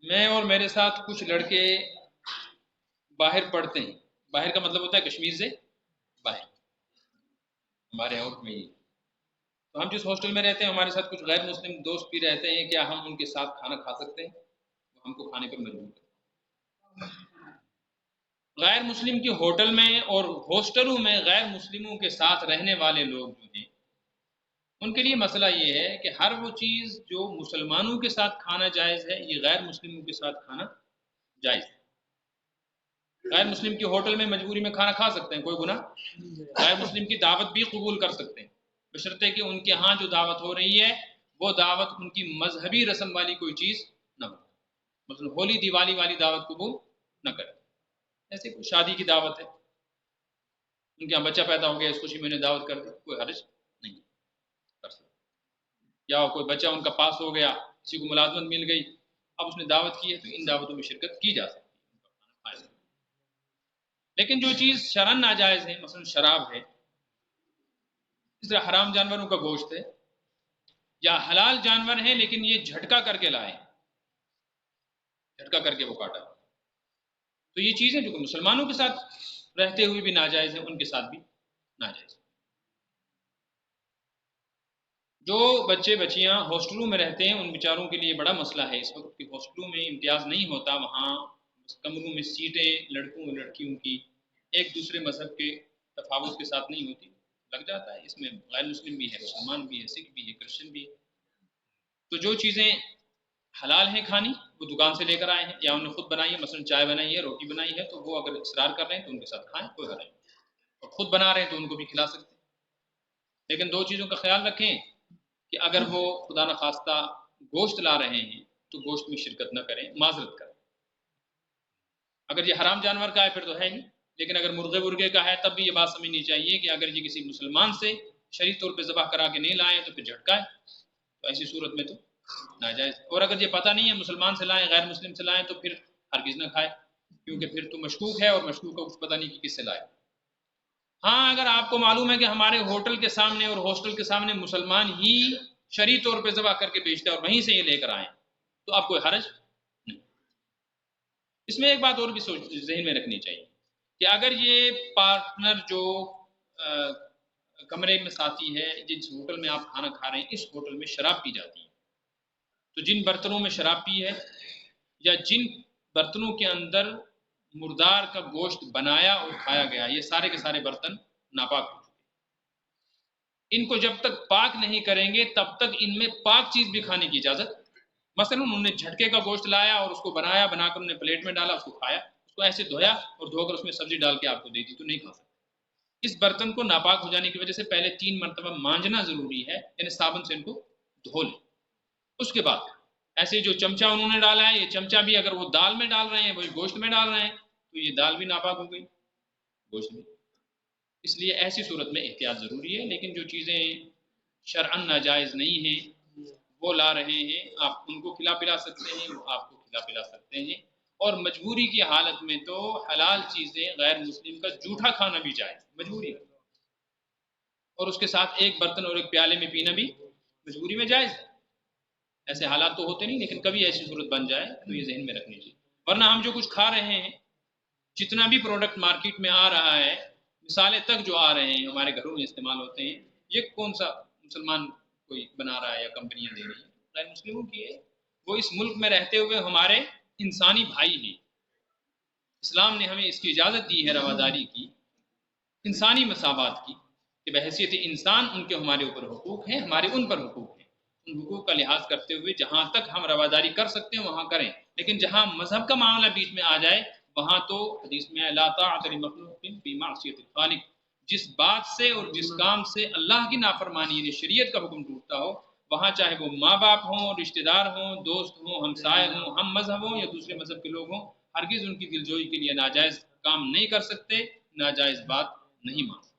میں اور میرے ساتھ کچھ لڑکے باہر پڑھتے ہیں. باہر کا مطلب ہوتا ہے کشمیر سے باہر، ہمارے یہاں میں. تو ہم جس ہاسٹل میں رہتے ہیں ہمارے ساتھ کچھ غیر مسلم دوست بھی رہتے ہیں. کیا ہم ان کے ساتھ کھانا کھا سکتے ہیں؟ وہ ہم کو کھانے پر مجبور کرتے ہیں. غیر مسلم کی ہوٹل میں اور ہاسٹلوں میں غیر مسلموں کے ساتھ رہنے والے لوگ جو ہیں ان کے لیے مسئلہ یہ ہے کہ ہر وہ چیز جو مسلمانوں کے ساتھ کھانا جائز ہے یہ غیر مسلموں کے ساتھ کھانا جائز ہے. غیر مسلم کی ہوٹل میں مجبوری میں کھانا کھا سکتے ہیں، کوئی گناہ. غیر مسلم کی دعوت بھی قبول کر سکتے ہیں بشرطے کہ ان کے ہاں جو دعوت ہو رہی ہے وہ دعوت ان کی مذہبی رسم والی کوئی چیز نہ ہو. مثلا ہولی دیوالی والی دعوت قبول نہ کرے. ایسے کوئی شادی کی دعوت ہے، ان کے یہاں بچہ پیدا ہو گیا، اس خوشی میں انہیں دعوت کر دی، کوئی حرج نہیں کر سکتے. یا کوئی بچہ ان کا پاس ہو گیا، کسی کو ملازمت مل گئی، اب اس نے دعوت کی ہے تو ان دعوتوں میں شرکت کی جا سکتی ہے. لیکن جو چیز شرعاً ناجائز ہے، مثلا شراب ہے، اس طرح حرام جانوروں کا گوشت ہے، یا حلال جانور ہیں لیکن یہ جھٹکا کر کے لائے، جھٹکا کر کے وہ کاٹا، تو یہ چیزیں جو کہ مسلمانوں کے ساتھ رہتے ہوئے بھی ناجائز ہیں ان کے ساتھ بھی ناجائز. جو بچے بچیاں ہاسٹلوں میں رہتے ہیں ان بیچاروں کے لیے بڑا مسئلہ ہے اس وقت کہ ہاسٹلوں میں امتیاز نہیں ہوتا. وہاں کمروں میں سیٹیں لڑکوں اور لڑکیوں کی ایک دوسرے مذہب کے تفاوت کے ساتھ نہیں ہوتی، لگ جاتا ہے. اس میں غیر مسلم بھی ہے، مسلمان بھی ہے، سکھ بھی ہے، کرسچن بھی ہے. تو جو چیزیں حلال ہیں کھانی وہ دکان سے لے کر آئے ہیں یا انہوں نے خود بنائی ہے، مثلا چائے بنائی ہے، روٹی بنائی ہے، تو وہ اگر اصرار کر رہے ہیں تو ان کے ساتھ کھائیں، کوئی حرج نہیں. اور خود بنا رہے ہیں تو ان کو بھی کھلا سکتے ہیں. لیکن دو چیزوں کا خیال رکھیں کہ اگر وہ خدا نخواستہ گوشت لا رہے ہیں تو گوشت میں شرکت نہ کریں، معذرت کریں. اگر یہ حرام جانور کا ہے پھر تو ہے ہی، لیکن اگر مرغے ورغے کا ہے تب بھی یہ بات سمجھنی چاہیے کہ اگر یہ کسی مسلمان سے شرعی طور پہ ذبح کرا کے نہیں لائیں تو پھر جھٹکا ہے، تو ایسی صورت میں تو ناجائز. اور اگر یہ پتہ نہیں ہے مسلمان سے لائیں غیر مسلم سے لائیں تو پھر ہرگز نہ کھائے، کیونکہ پھر تو مشکوک ہے اور مشکوک کا کچھ پتہ نہیں کہ کس سے لائے. ہاں اگر آپ کو معلوم ہے کہ ہمارے ہوٹل کے سامنے اور ہاسٹل کے سامنے مسلمان ہی شرعی طور پہ ذبح کر کے بیچتا ہے اور وہیں سے یہ لے کر آئیں تو آپ کوئی حرج نہیں. اس میں ایک بات اور بھی ذہن میں رکھنی چاہیے کہ اگر یہ پارٹنر جو کمرے میں ساتھی ہے جس ہوٹل میں آپ کھانا کھا رہے ہیں اس ہوٹل میں شراب پی جاتی ہے، تو جن برتنوں میں شراب پی ہے یا جن برتنوں کے اندر مردار کا گوشت بنایا اور کھایا گیا یہ سارے کے سارے برتن ناپاک ہو چکے. ان کو جب تک پاک نہیں کریں گے تب تک ان میں پاک چیز بھی کھانے کی اجازت. مثلا انہوں نے جھٹکے کا گوشت لایا اور اس کو بنا کر انہوں نے پلیٹ میں ڈالا، اس کو کھایا، اس کو ایسے دھویا اور دھو کر اس میں سبزی ڈال کے آپ کو دے دی تو نہیں کھا سکتے. اس برتن کو ناپاک ہو جانے کی وجہ سے پہلے 3 مرتبہ مانجنا ضروری ہے، یعنی صابن سے ان کو دھو لیں. اس کے بعد ایسے جو چمچہ انہوں نے ڈالا ہے یہ چمچہ بھی اگر وہ دال میں ڈال رہے ہیں وہی گوشت میں ڈال رہے ہیں تو یہ دال بھی ناپاک ہو گئی، گوشت بھی. اس لیے ایسی صورت میں احتیاط ضروری ہے. لیکن جو چیزیں شرعاً ناجائز نہیں ہیں وہ لا رہے ہیں آپ ان کو کھلا پلا سکتے ہیں، وہ آپ کو کھلا پلا سکتے ہیں. اور مجبوری کی حالت میں تو حلال چیزیں غیر مسلم کا جھوٹا کھانا بھی جائز مجبوری ہے، اور اس کے ساتھ ایک برتن اور ایک پیالے میں پینا بھی مجبوری میں جائز ہے. ایسے حالات تو ہوتے نہیں لیکن کبھی ایسی صورت بن جائے تو یہ ذہن میں رکھنی چاہیے. ورنہ ہم جو کچھ کھا رہے ہیں جتنا بھی پروڈکٹ مارکیٹ میں آ رہا ہے، مثالیں تک جو آ رہے ہیں ہمارے گھروں میں استعمال ہوتے ہیں، یہ کون سا مسلمان کوئی بنا رہا ہے یا کمپنیاں دے رہی ہیں؟ غیر مسلموں کی ہے. وہ اس ملک میں رہتے ہوئے ہمارے انسانی بھائی ہیں. اسلام نے ہمیں اس کی اجازت دی ہے رواداری کی، انسانی مساوات کی، کہ بحیثیت انسان ان کے ہمارے اوپر حقوق ہیں، ہمارے ان پر حقوق ہیں. ان حقوق کا لحاظ کرتے ہوئے جہاں تک ہم رواداری کر سکتے ہیں وہاں کریں، لیکن جہاں مذہب کا معاملہ بیچ میں آ جائے وہاں تو حدیث میں لا طاعۃ لمخلوق فی معصیۃ الخالق، جس بات سے اور جس کام سے اللہ کی نافرمانی یعنی شریعت کا حکم ٹوٹتا ہو وہاں چاہے وہ ماں باپ ہوں، رشتہ دار ہوں، دوست ہوں، ہمسائے ہوں، ہم مذہب ہوں یا دوسرے مذہب کے لوگ ہوں، ہرگز ان کی دلجوئی کے لیے ناجائز کام نہیں کر سکتے، ناجائز بات نہیں مان سکتے.